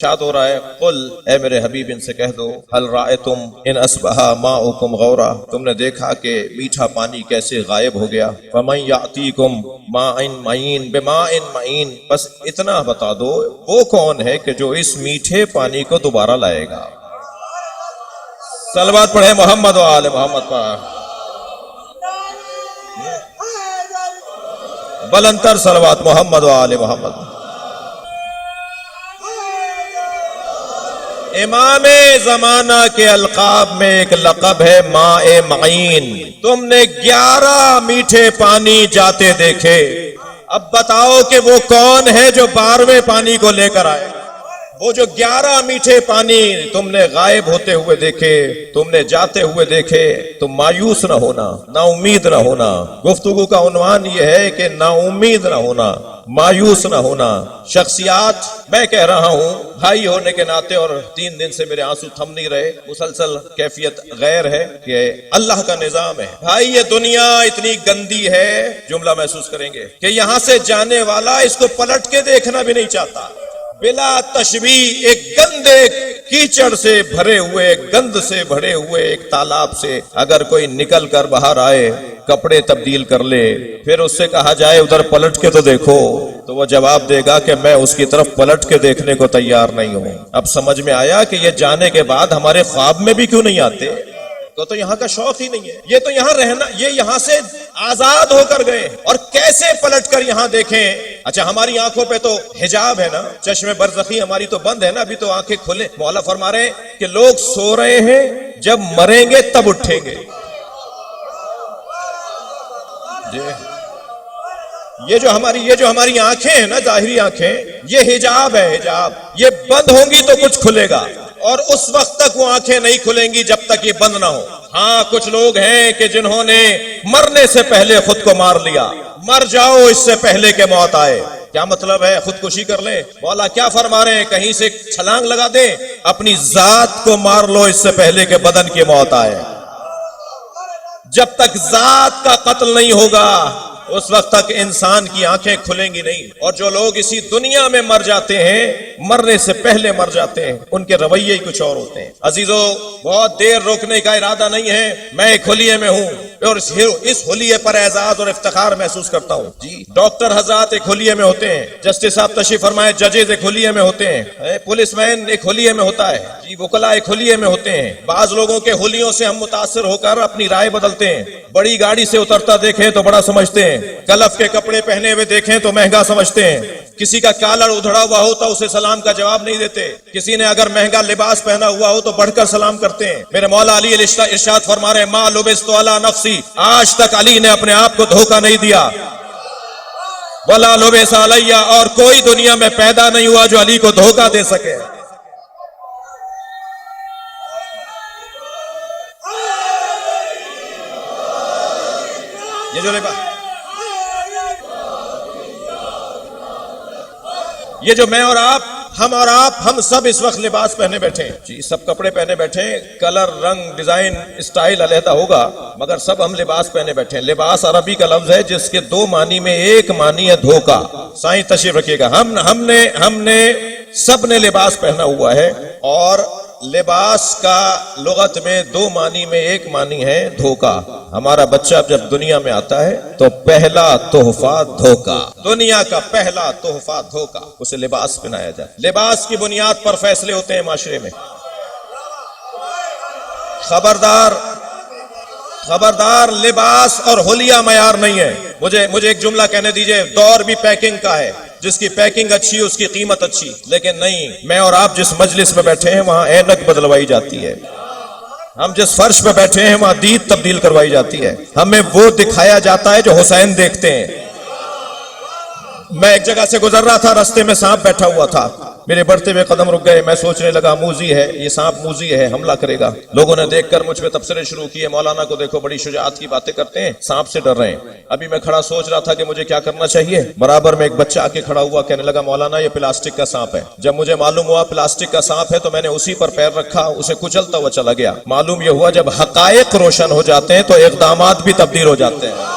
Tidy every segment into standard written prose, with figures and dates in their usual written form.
ارشاد ہو رہا ہے قل اے میرے حبیب ان سے کہہ دو هل رأیتم ان اصبح ماؤکم غورا، تم نے دیکھا کہ میٹھا پانی کیسے غائب ہو گیا، فمن یأتیکم ماء معین بماء معین، بس اتنا بتا دو وہ کون ہے کہ جو اس میٹھے پانی کو دوبارہ لائے گا۔ صلوات پڑھے محمد و آل محمد پر، بلندتر صلوات محمد و آل محمد۔ امام زمانہ کے القاب میں ایک لقب ہے ماء معین۔ تم نے 11 میٹھے پانی جاتے دیکھے، اب بتاؤ کہ وہ کون ہے جو 12ویں پانی کو لے کر آئے؟ وہ جو 11 میٹھے پانی تم نے غائب ہوتے ہوئے دیکھے، تم نے جاتے ہوئے دیکھے، تم مایوس نہ ہونا، نا امید نہ ہونا۔ گفتگو کا عنوان یہ ہے کہ نا امید نہ ہونا، مایوس نہ ہونا۔ شخصیات میں کہہ رہا ہوں بھائی ہونے کے ناطے، اور 3 دن سے میرے آنسو تھم نہیں رہے، مسلسل کیفیت غیر ہے کہ اللہ کا نظام ہے۔ بھائی یہ دنیا اتنی گندی ہے، جملہ محسوس کریں گے کہ یہاں سے جانے والا اس کو پلٹ کے دیکھنا بھی نہیں چاہتا۔ بلا تشبیہ ایک گندے کیچڑ سے بھرے ہوئے، گند سے بھرے ہوئے ایک تالاب سے اگر کوئی نکل کر باہر آئے، کپڑے تبدیل کر لے، پھر اس سے کہا جائے ادھر پلٹ کے تو دیکھو، تو وہ جواب دے گا کہ میں اس کی طرف پلٹ کے دیکھنے کو تیار نہیں ہوں۔ اب سمجھ میں آیا کہ یہ جانے کے بعد ہمارے خواب میں بھی کیوں نہیں آتے؟ تو یہاں کا شوق ہی نہیں ہے، یہ تو یہاں رہنا، یہ یہاں سے آزاد ہو کر گئے، اور کیسے پلٹ کر یہاں دیکھیں؟ اچھا ہماری آنکھوں پہ تو حجاب ہے نا، چشم برزخی ہماری تو بند ہے نا، ابھی تو آنکھیں کھلے۔ مولا فرما رہے ہیں کہ لوگ سو رہے ہیں، جب مریں گے تب اٹھیں گے۔ یہ جو ہماری آنکھیں ہیں نا، ظاہری آنکھیں، یہ حجاب ہے، حجاب، یہ بند ہوں گی تو کچھ کھلے گا، اور اس وقت تک وہ آنکھیں نہیں کھلیں گی جب تک یہ بند نہ ہو۔ ہاں کچھ لوگ ہیں کہ جنہوں نے مرنے سے پہلے خود کو مار لیا۔ مر جاؤ اس سے پہلے کہ موت آئے۔ کیا مطلب ہے؟ خودکشی کر لیں؟ مولا کیا فرما رہے ہیں؟ کہیں سے چھلانگ لگا دیں، اپنی ذات کو مار لو اس سے پہلے کہ بدن کی موت آئے۔ جب تک ذات کا قتل نہیں ہوگا اس وقت تک انسان کی آنکھیں کھلیں گی نہیں۔ اور جو لوگ اسی دنیا میں مر جاتے ہیں، مرنے سے پہلے مر جاتے ہیں، ان کے رویے ہی کچھ اور ہوتے ہیں۔ عزیزو بہت دیر روکنے کا ارادہ نہیں ہے، میں ایک حلیے میں ہوں اور اس حلیے پر اعزاز اور افتخار محسوس کرتا ہوں۔ جی ڈاکٹر حضرات ایک حلیے میں ہوتے ہیں، جسٹس صاحب تشریف فرمائے، ججز ایک حلیے میں ہوتے ہیں، پولیس مین ایک حلیے میں ہوتا ہے، جی وکلاء ایک حلیے میں ہوتے ہیں۔ بعض لوگوں کے حلیوں سے ہم متاثر ہو کر اپنی رائے بدلتے ہیں۔ بڑی گاڑی سے اترتا دیکھیں تو بڑا سمجھتے ہیں، کلف کے کپڑے پہنے ہوئے دیکھیں تو مہنگا سمجھتے ہیں، کسی کا کالر ادھڑا ہوا ہو تو اسے سلام کا جواب نہیں دیتے، کسی نے اگر مہنگا لباس پہنا ہوا ہو تو بڑھ کر سلام کرتے ہیں۔ میرے مولا علی ارشاد فرما رہے ہیں ما لبست علی نفسی، آج تک علی نے اپنے آپ کو دھوکہ نہیں دیا، ولا لبس علی، اور کوئی دنیا میں پیدا نہیں ہوا جو علی کو دھوکہ دے سکے۔ یہ جو میں اور آپ، ہم سب اس وقت لباس پہنے بیٹھے ہیں، جی سب کپڑے پہنے بیٹھے ہیں، کلر، رنگ، ڈیزائن، اسٹائل علیحدہ ہوگا، مگر سب ہم لباس پہنے بیٹھے ہیں۔ لباس عربی کا لفظ ہے جس کے 2 معنی میں ایک معنی ہے دھوکہ۔ سائیں تشریف رکھیے گا، ہم نے سب نے لباس پہنا ہوا ہے، اور لباس کا لغت میں 2 معنی میں ایک معنی ہے دھوکہ۔ ہمارا بچہ جب دنیا میں آتا ہے تو پہلا تحفہ دھوکہ، دنیا کا پہلا تحفہ دھوکہ، اسے لباس پہنایا جائے۔ لباس کی بنیاد پر فیصلے ہوتے ہیں معاشرے میں۔ خبردار لباس اور حلیہ معیار نہیں ہے۔ مجھے ایک جملہ کہنے دیجئے، دور بھی پیکنگ کا ہے، جس کی پیکنگ اچھی اس کی قیمت اچھی، لیکن نہیں، میں اور آپ جس مجلس میں بیٹھے ہیں وہاں اینک بدلوائی جاتی ہے، ہم جس فرش پہ بیٹھے ہیں وہاں دید تبدیل کروائی جاتی ہے، ہمیں وہ دکھایا جاتا ہے جو حسین دیکھتے ہیں۔ میں ایک جگہ سے گزر رہا تھا، رستے میں سانپ بیٹھا ہوا تھا، میرے بڑھتے ہوئے قدم رک گئے، میں سوچنے لگا موذی ہے، یہ سانپ موذی ہے، حملہ کرے گا۔ لوگوں نے دیکھ کر مجھ پہ تبصرے شروع کیے، مولانا کو دیکھو بڑی شجاعت کی باتیں کرتے ہیں، سانپ سے ڈر رہے ہیں۔ ابھی میں کھڑا سوچ رہا تھا کہ مجھے کیا کرنا چاہیے، برابر میں ایک بچہ آ کے کھڑا ہوا، کہنے لگا مولانا یہ پلاسٹک کا سانپ ہے۔ جب مجھے معلوم ہوا پلاسٹک کا سانپ ہے تو میں نے اسی پر پیر رکھا، اسے کچلتا ہوا چلا گیا۔ معلوم یہ ہوا جب حقائق روشن ہو جاتے ہیں تو اقدامات بھی تبدیل ہو جاتے ہیں۔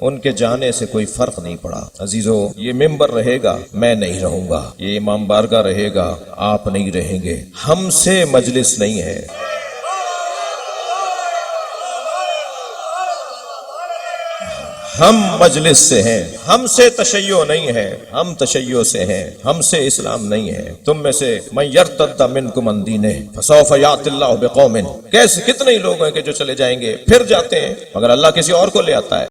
ان کے جانے سے کوئی فرق نہیں پڑا۔ عزیزو، یہ ممبر رہے گا، میں نہیں رہوں گا، یہ امام بارگاہ رہے گا، آپ نہیں رہیں گے، ہم سے مجلس نہیں ہے۔ ہم مجلس سے ہیں، ہم سے تشیع نہیں ہے، ہم تشیع سے ہیں، ہم سے اسلام نہیں ہے۔ تم میں سے من یرتد منکم عن دینہ فسوف یأتی اللہ بقوم، کیسے کتنے ہی لوگ ہیں کہ جو چلے جائیں گے، پھر جاتے ہیں، مگر اللہ کسی اور کو لے آتا ہے۔